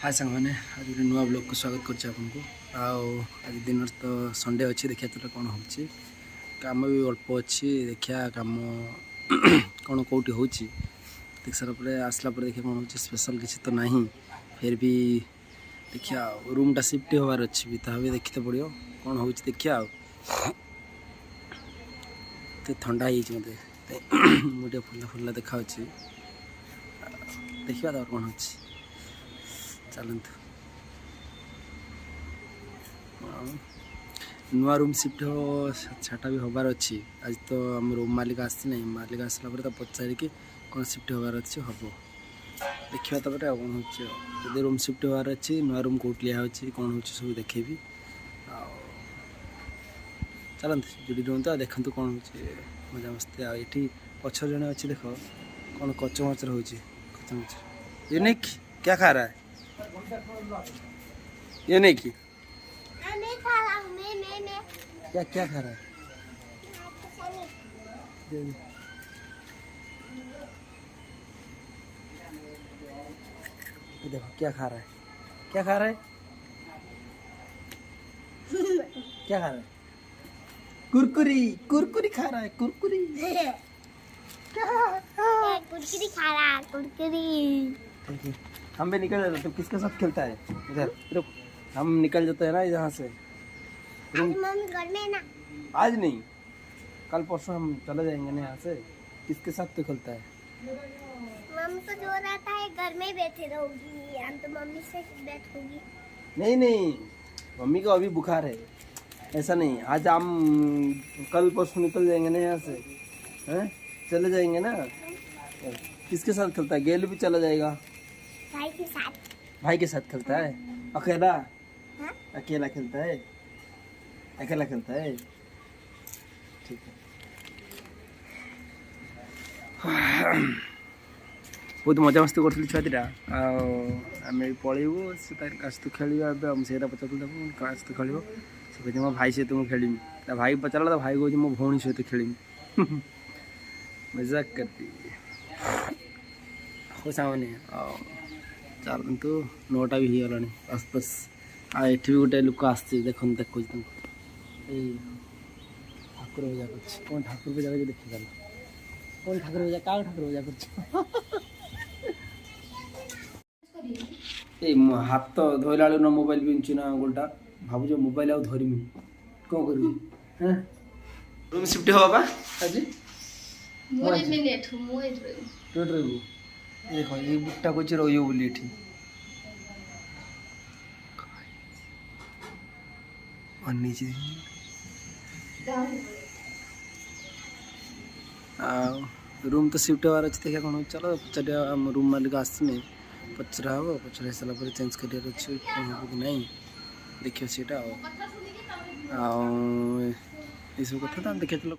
हाय सांग मैंने आज गोटे नुआ ब्लॉग को स्वागत करको आज दिन तो संडे अच्छी देखिए तो कौन हो कम भी अल्प अच्छी देखिया कम कौन कौटी हो देख सारा पर आसला पर देखिए कौन हो स्पेशल किसी तो नहीं फिर भी देखिया रूमटा शिफ्ट होवार अच्छी भी ता भी देखते पड़ो कौन हो देखिया तो ठंडा ही मत मुझे फुला फुला देखा देखा तो कौन हो चलतु नुआ रूम शिफ्ट हो छाटा भी हबार अच्छी आज तो आम रूम मालिक आसी ना मालिक आसला तो पचारिकी कौन शिफ्ट हबार अच्छे हम देखा तो कौन हो रूम शिफ्ट हबार अच्छी नुआ रूम कौट लिया कौन हो सब देखेबी चलते जुड़ी रुहतु देखते कौन हो मजा मस्ती आई पछर जड़े अच्छी देख कौन कचमचर हो कचमचर यूनिक क्या खा रहा है ये नहीं की नहीं खा रहा हूँ मैं क्या क्या खा रहा है ये देखो क्या खा रहा है क्या खा रहा है क्या खा रहा है कुरकुरी कुरकुरी खा रहा है कुरकुरी कुरकुरी खा रहा है कुरकुरी। हम भी निकल जाते तो किसके साथ खेलता है इधर रुक हम निकल जाते हैं ना यहाँ से मम्मी घर में ना आज नहीं कल परसों हम चले जाएंगे ना यहाँ से किसके साथ तो खेलता है मम्मी को जो रहता है घर में ही बैठे रहोगी हम तो मम्मी से बैठूंगी। नहीं नहीं मम्मी को अभी बुखार है ऐसा नहीं आज हम कल परसों निकल जाएंगे ना यहाँ से हैं चले जाएंगे ना किसके साथ खेलता है गेल भी चला जाएगा भाई के साथ खेलता है अकेला हाँ? अकेला खेलता है अकेला खेलता है ठीक है बहुत मजा मस्ती करी छुआटा आम पलू से तो खेल से पचार क्या तो खेल से कहते मो भाई सहित मुझे खेली भाई पचारा तो भाई कहे मो भौणी सहित खेली मजाक करती हो सामने चलतु 9टा भी हो गला बस बस ये भी गोटे लोक आस देखो देखो ठाकुर पूजा कर कौन ठाकुर पूजा कर देखी गल कौन ठाकुर पूजा क्या ठाकुर पूजा कर हाथ धोला बेलू न मोबाइल पिंचु ना आंगुलटा भावुज मोबाइल आउ धरमी कौन कर रूम शिफ्ट हवा आज देख ये बुट्टा को रही बोली रूम तो शिफ्ट हबार अच्छे देखा कौन चलो पचार रूम मालिक आसने पचरा हम पचर सारापर चेंज कर कौन हम कि नहीं देखिए सीटा सब कथा देखिए चलो